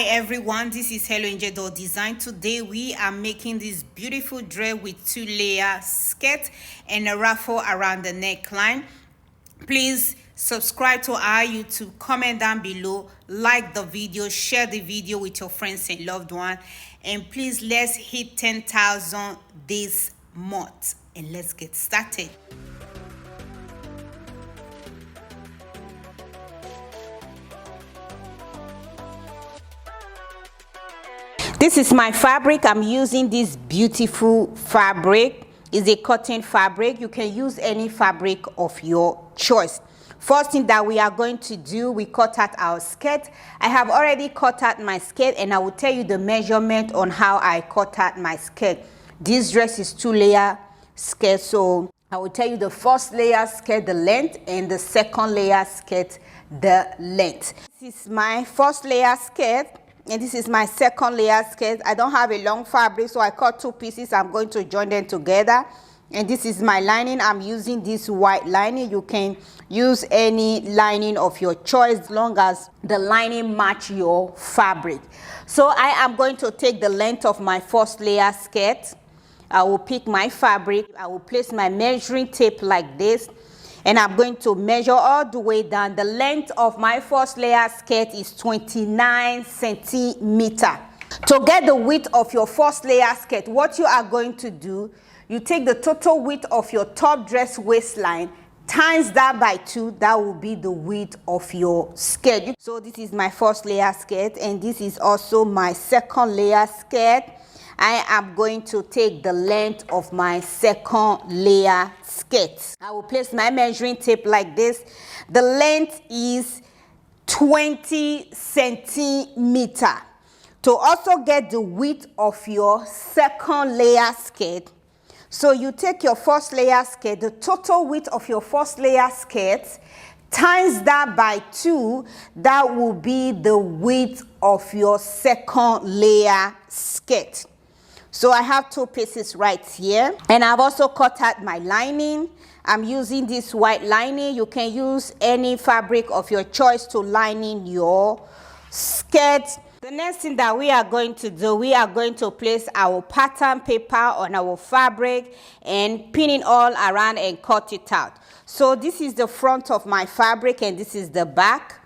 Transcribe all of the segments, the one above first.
Hi everyone, this is Helloangel.design. Today we are making this beautiful dress with 2-layer skirt and a ruffle around the neckline. Please subscribe to our YouTube, comment down below, like the video, share the video with your friends and loved one, and please let's hit 10,000 this month and let's get started. This is my fabric. I'm using this beautiful fabric. It's a cotton fabric. You can use any fabric of your choice. First thing that we are going to do, we cut out our skirt. I have already cut out my skirt and I will tell you the measurement on how I cut out my skirt. This dress is 2-layer skirt, so I will tell you the first layer skirt, the length, and the second layer skirt, the length. This is my first layer skirt. And this is my second layer skirt. I don't have a long fabric, so I cut 2 pieces. I'm going to join them together. And this is my lining. I'm using this white lining. You can use any lining of your choice as long as the lining match your fabric. So I am going to take the length of my first layer skirt. I will pick my fabric. I will place my measuring tape like this. And I'm going to measure all the way down. The length of my first layer skirt is 29 centimeters. To get the width of your first layer skirt, what you are going to do, you take the total width of your top dress waistline, times that by 2, that will be the width of your skirt. So this is my first layer skirt, and this is also my second layer skirt. I am going to take the length of my second layer skirt. I will place my measuring tape like this. The length is 20 centimeters. To also get the width of your second layer skirt, so you take your first layer skirt, the total width of your first layer skirt, times that by 2, that will be the width of your second layer skirt. So I have 2 pieces right here, and I've also cut out my lining. I'm using this white lining. You can use any fabric of your choice to lining your skirt. The next thing that we are going to do, we are going to place our pattern paper on our fabric and pin it all around and cut it out. So this is the front of my fabric and this is the back.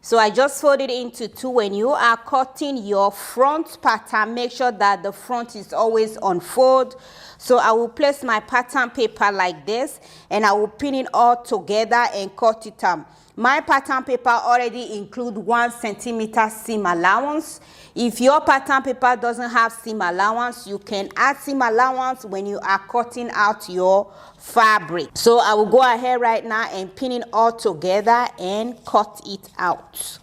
So I just fold it into 2. When you are cutting your front pattern, make sure that the front is always on fold. So I will place my pattern paper like this and I will pin it all together and cut it out. My pattern paper already include 1 centimeter seam allowance. If your pattern paper doesn't have seam allowance, you can add seam allowance when you are cutting out your fabric. So I will go ahead right now and pin it all together and cut it out.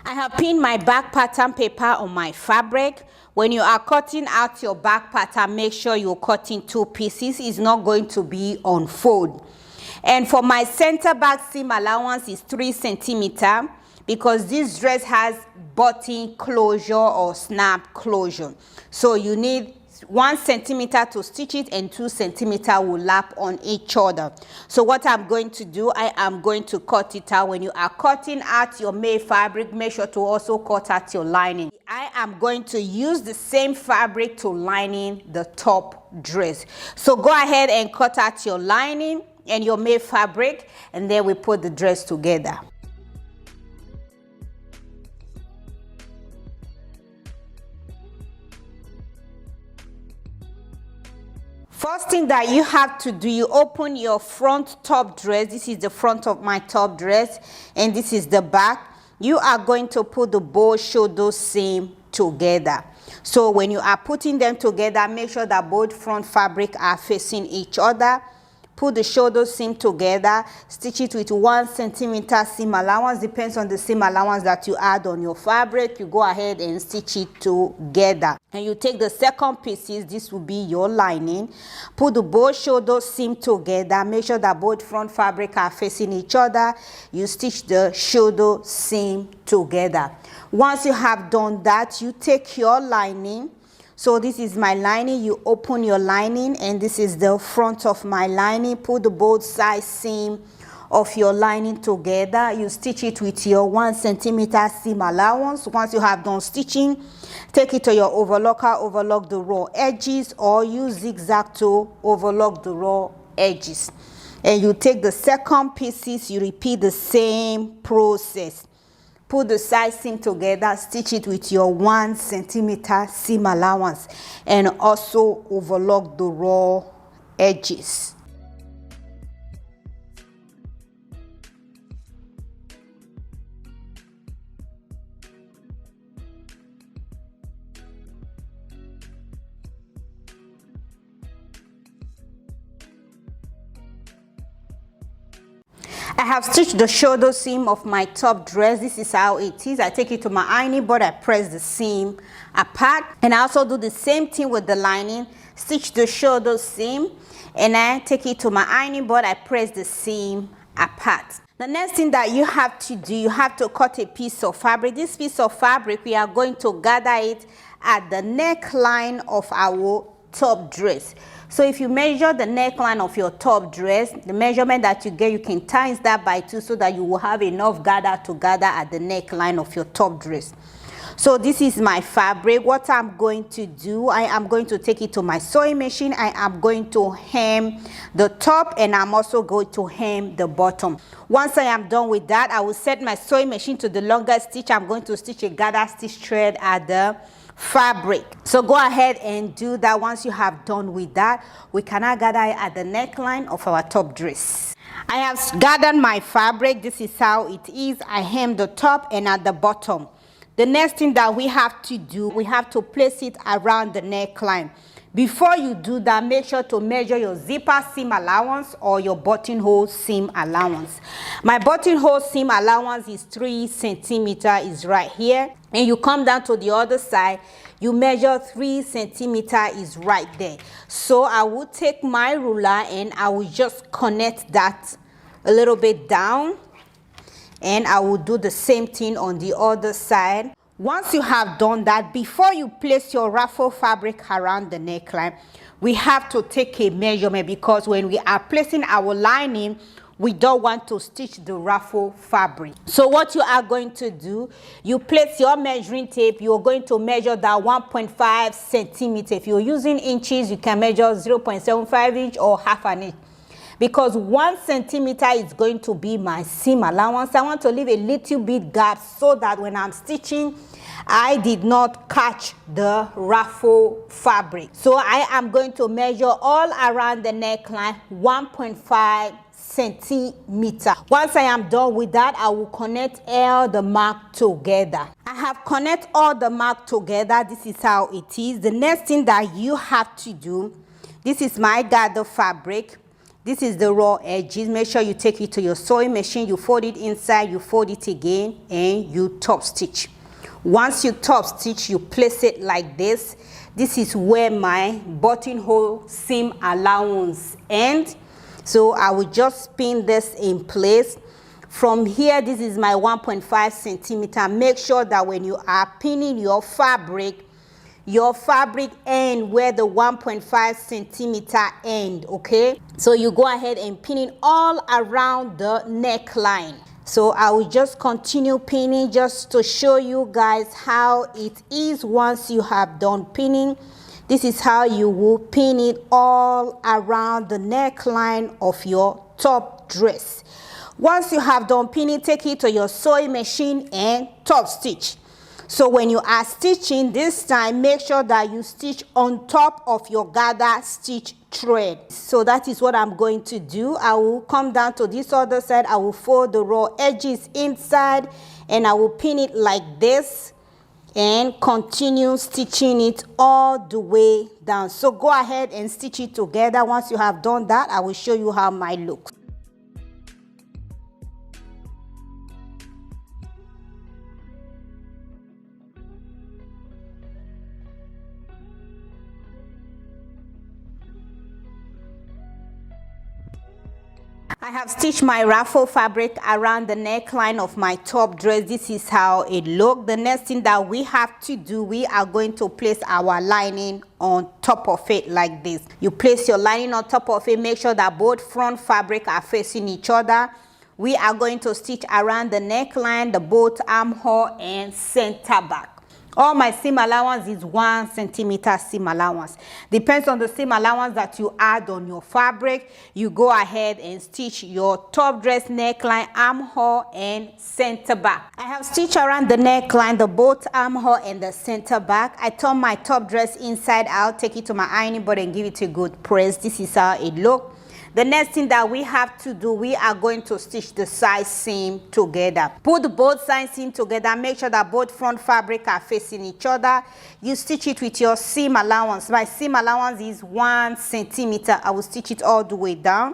I have pinned my back pattern paper on my fabric. When you are cutting out your back pattern, make sure you're cutting 2 pieces. It's not going to be on fold. And for my center back seam allowance is 3 centimeters because this dress has button closure or snap closure. So you need 1 centimeter to stitch it and 2 centimeters will lap on each other. So what I'm going to do, I am going to cut it out. When you are cutting out your made fabric, make sure to also cut out your lining. I am going to use the same fabric to lining the top dress. So go ahead and cut out your lining and your made fabric, and then we put the dress together. First thing that you have to do, you open your front top dress. This is the front of my top dress and this is the back. You are going to put the both shoulder seam together. So when you are putting them together, make sure that both front fabric are facing each other. Put the shoulder seam together, stitch it with 1 centimeter seam allowance. Depends on the seam allowance that you add on your fabric. You go ahead and stitch it together. And you take the second pieces, this will be your lining. Put the both shoulder seam together. Make sure that both front fabric are facing each other. You stitch the shoulder seam together. Once you have done that, you take your lining. So this is my lining. You open your lining, and this is the front of my lining. Put the both side seam of your lining together. You stitch it with your 1 centimeter seam allowance. Once you have done stitching, take it to your overlocker, overlock the raw edges, or use zigzag to overlock the raw edges. And you take the second pieces, you repeat the same process. Put the side seam together, stitch it with your 1 centimeter seam allowance, and also overlock the raw edges. I have stitched the shoulder seam of my top dress. This is how it is. I take it to my ironing board, I press the seam apart, and I also do the same thing with the lining. Stitch the shoulder seam, and I take it to my ironing board, I press the seam apart. The next thing that you have to do, you have to cut a piece of fabric. This piece of fabric, we are going to gather it at the neckline of our top dress. So if you measure the neckline of your top dress, the measurement that you get, you can times that by 2 so that you will have enough gather to gather at the neckline of your top dress. So this is my fabric. What I'm going to do, I am going to take it to my sewing machine. I am going to hem the top, and I'm also going to hem the bottom. Once I am done with that, I will set my sewing machine to the longest stitch. I'm going to stitch a gather stitch thread at the fabric. So go ahead and do that. Once you have done with that, we can now gather it at the neckline of our top dress. I have gathered my fabric. This is how it is. I hem the top and at the bottom. The next thing that we have to do, we have to place it around the neckline. Before you do that, make sure to measure your zipper seam allowance or your buttonhole seam allowance. My buttonhole seam allowance is 3 centimeters, is right here. And you come down to the other side, you measure 3 centimeters, is right there. So I will take my ruler and I will just connect that a little bit down. And I will do the same thing on the other side. Once you have done that, before you place your ruffle fabric around the neckline, we have to take a measurement, because when we are placing our lining, we don't want to stitch the ruffle fabric. So what you are going to do, you place your measuring tape. You're going to measure that 1.5 centimeters. If you're using inches, you can measure 0.75 inch or half an inch. Because 1 centimeter is going to be my seam allowance. I want to leave a little bit gap so that when I'm stitching, I did not catch the ruffle fabric. So I am going to measure all around the neckline 1.5 centimeter. Once I am done with that, I will connect all the mark together. I have connect all the mark together. This is how it is. The next thing that you have to do, this is my gather fabric. This is the raw edges. Make sure you take it to your sewing machine. You fold it inside, you fold it again, and you top stitch. Once you top stitch, you place it like this. This is where my buttonhole seam allowance ends. So I will just pin this in place. From here, this is my 1.5 centimeter. Make sure that when you are pinning your fabric end where the 1.5 centimeter end, okay? So you go ahead and pin it all around the neckline. So I will just continue pinning just to show you guys how it is once you have done pinning. This is how you will pin it all around the neckline of your top dress. Once you have done pinning, take it to your sewing machine and top stitch. So when you are stitching this time, make sure that you stitch on top of your gather stitch thread. So that is what I'm going to do. I will come down to this other side. I will fold the raw edges inside and I will pin it like this and continue stitching it all the way down. So go ahead and stitch it together. Once you have done that, I will show you how mine looks. I have stitched my ruffle fabric around the neckline of my top dress. This is how it looks. The next thing that we have to do, we are going to place our lining on top of it like this. You place your lining on top of it. Make sure that both front fabric are facing each other. We are going to stitch around the neckline, the both armhole, and center back. All my seam allowance is 1 centimeter seam allowance. Depends on the seam allowance that you add on your fabric. You go ahead and stitch your top dress neckline, armhole, and center back. I have stitched around the neckline, the both armhole, and the center back. I turn my top dress inside out, take it to my ironing board, and give it a good press. This is how it looks. The next thing that we have to do, we are going to stitch the side seam together. Put both side seam together. Make sure that both front fabric are facing each other. You stitch it with your seam allowance. My seam allowance is 1 centimeter. I will stitch it all the way down.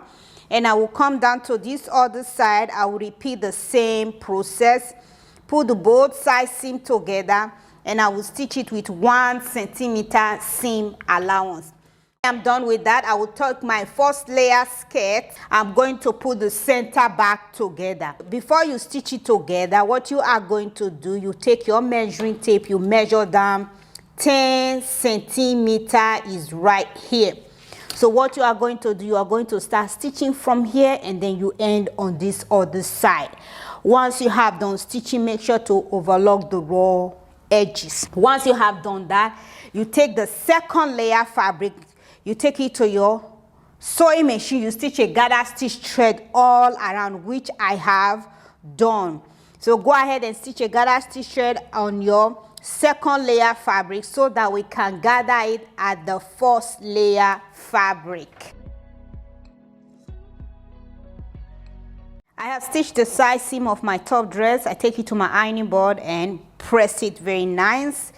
And I will come down to this other side. I will repeat the same process. Put both side seam together. And I will stitch it with 1 centimeter seam allowance. I'm done with that. I will tuck my first layer skirt. I'm going to put the center back together. Before you stitch it together, what you are going to do, you take your measuring tape, you measure down 10 centimeter is right here. So what you are going to do, you are going to start stitching from here, and then you end on this other side. Once you have done stitching, make sure to overlock the raw edges. Once you have done that, you take the second layer fabric. You take it to your sewing machine, you stitch a gather stitch thread all around, which I have done. So go ahead and stitch a gather stitch thread on your second layer fabric so that we can gather it at the first layer fabric. I have stitched the side seam of my top dress. I take it to my ironing board and press it very nice.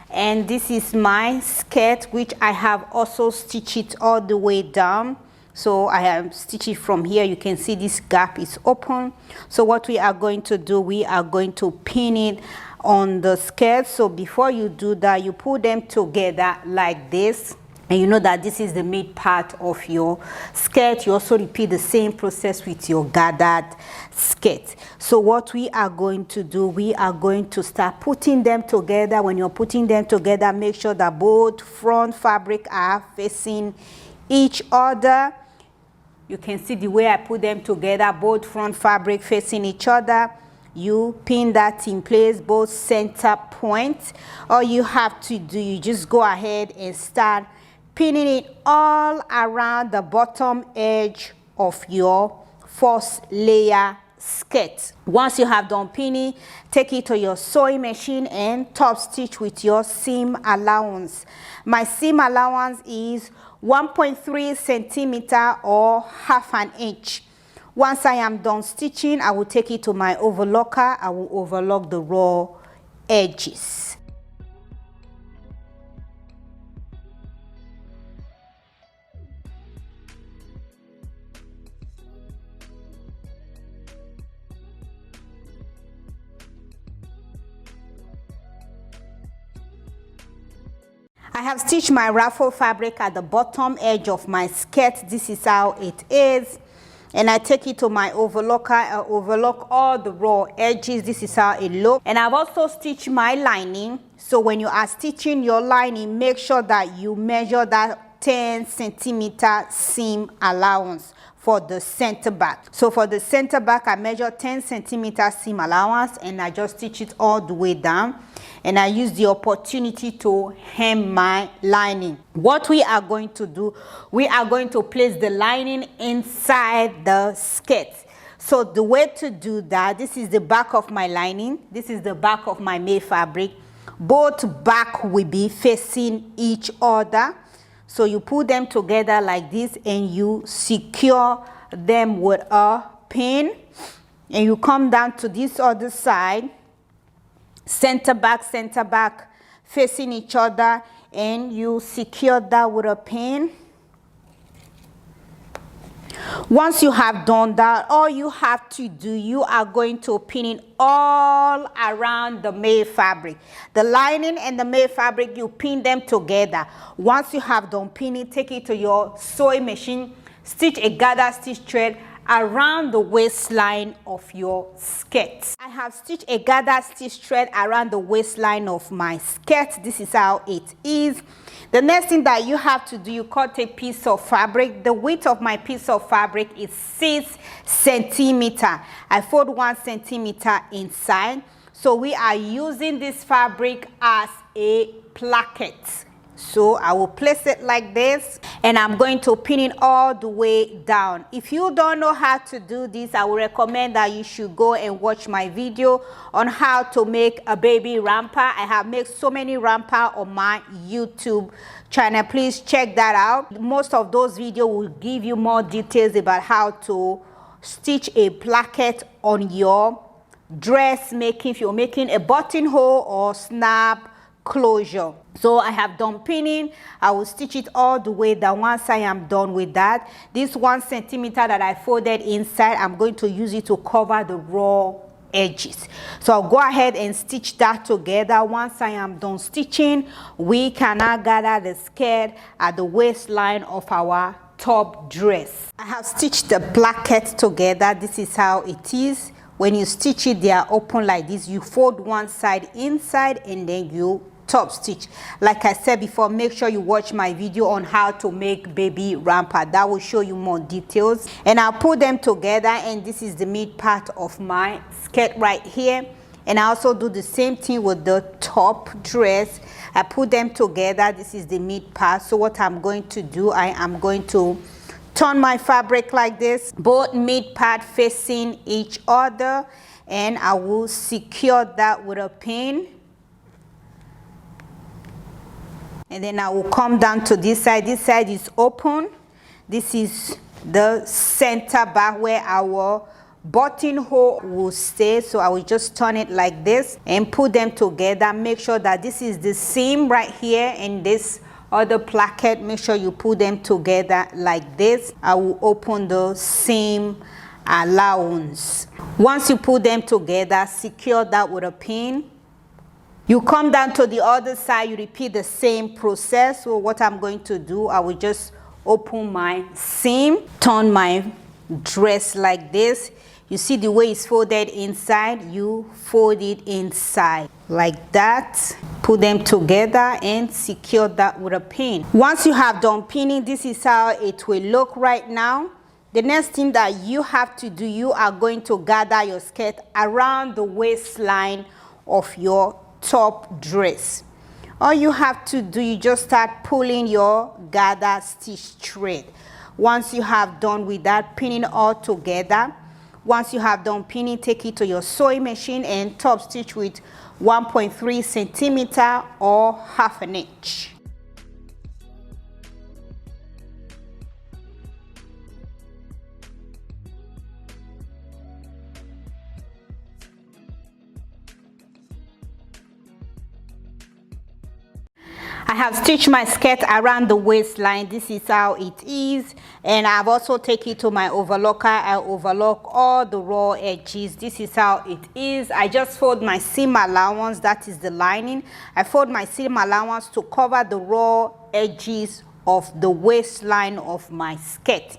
And this is my skirt, which I have also stitched it all the way down. So I have stitched it from here. You can see this gap is open. So what we are going to do, we are going to pin it on the skirt. So before you do that, you put them together like this. And you know that this is the mid part of your skirt. You also repeat the same process with your gathered skirt. So what we are going to do, we are going to start putting them together. When you're putting them together, make sure that both front fabric are facing each other. You can see the way I put them together, both front fabric facing each other. You pin that in place, both center points. All you have to do, you just go ahead and start pinning it all around the bottom edge of your first layer skirt. Once you have done pinning, take it to your sewing machine and top stitch with your seam allowance. My seam allowance is 1.3 centimeter or half an inch. Once I am done stitching, I will take it to my overlocker. I will overlock the raw edges. I have stitched my ruffle fabric at the bottom edge of my skirt. This is how it is. And I take it to my overlocker. I overlock all the raw edges. This is how it looks. And I've also stitched my lining. So when you are stitching your lining, make sure that you measure that 10 centimeter seam allowance for the center back. So for the center back, I measure 10 centimeter seam allowance, and I just stitch it all the way down. And I use the opportunity to hem my lining. What we are going to do, we are going to place the lining inside the skirt. So the way to do that, this is the back of my lining. This is the back of my May fabric. Both back will be facing each other. So you put them together like this and you secure them with a pin. And you come down to this other side. Center back facing each other, and you secure that with a pin. Once you have done that, all you have to do, you are going to pin it all around the May fabric. The lining and the May fabric, you pin them together. Once you have done pinning, take it to your sewing machine, stitch a gather stitch thread around the waistline of your skirt. I have stitched a gather stitch thread around the waistline of my skirt. This is how it is. The next thing that you have to do, you cut a piece of fabric. The width of my piece of fabric is 6 centimeters. I fold 1 centimeter inside. So we are using this fabric as a placket. So I will place it like this, and I'm going to pin it all the way down. If you don't know how to do this, I would recommend that you should go and watch my video on how to make a baby romper. I have made so many romper on my YouTube channel. Please check that out. Most of those videos will give you more details about how to stitch a placket on your dressmaking, if you're making a buttonhole or snap closure. So I have done pinning. I will stitch it all the way down. Once I am done with that, this 1 centimeter that I folded inside, I'm going to use it to cover the raw edges. So I'll go ahead and stitch that together. Once I am done stitching, we can now gather the skirt at the waistline of our top dress. I have stitched the placket together. This is how it is. When you stitch it, they are open like this. You fold one side inside and then you top stitch. Like I said before, make sure you watch my video on how to make baby romper. That will show you more details. And I'll put them together, and this is the mid part of my skirt right here. And I also do the same thing with the top dress. I put them together. This is the mid part. So what I'm going to do, I am going to turn my fabric like this, both mid part facing each other, and I will secure that with a pin. And then I will come down to this side. This side is open. This is the center back where our buttonhole will stay. So I will just turn it like this and put them together. Make sure that this is the seam right here, and this other placket, make sure you put them together like this. I will open the seam allowance. Once you put them together, secure that with a pin. You come down to the other side, you repeat the same process. So what I'm going to do, I will just open my seam, turn my dress like this. You see the way it's folded inside, you fold it inside like that. Put them together and secure that with a pin. Once you have done pinning, this is how it will look right now. The next thing that you have to do, you are going to gather your skirt around the waistline of your top dress. All you have to do, you just start pulling your gather stitch thread. Once you have done with that, pinning all together. Once you have done pinning, take it to your sewing machine and top stitch with 1.3 centimeter or half an inch. I have stitched my skirt around the waistline. This is how it is, and I've also taken it to my overlocker. I overlock all the raw edges. This is how it is. I just fold my seam allowance, that is the lining. I fold my seam allowance to cover the raw edges of the waistline of my skirt.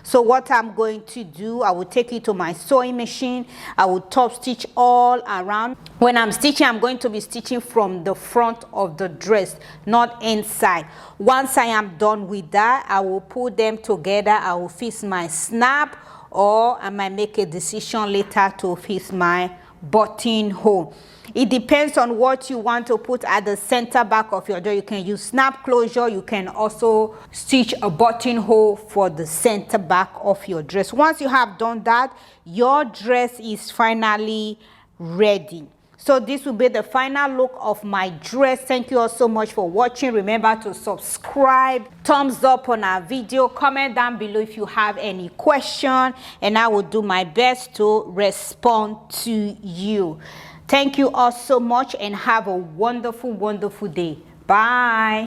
So what I'm going to do, I will take it to my sewing machine. I will top stitch all around. When I'm stitching, I'm going to be stitching from the front of the dress, not inside. Once I am done with that, I will put them together. I will fix my snap, or I might make a decision later to fix my buttonhole. It depends on what you want to put at the center back of your dress. You can use snap closure. You can also stitch a buttonhole for the center back of your dress. Once you have done that, your dress is finally ready. So this will be the final look of my dress. Thank you all so much for watching. Remember to subscribe, thumbs up on our video, comment down below if you have any question, and I will do my best to respond to you. Thank you all so much, and have a wonderful, wonderful day. Bye.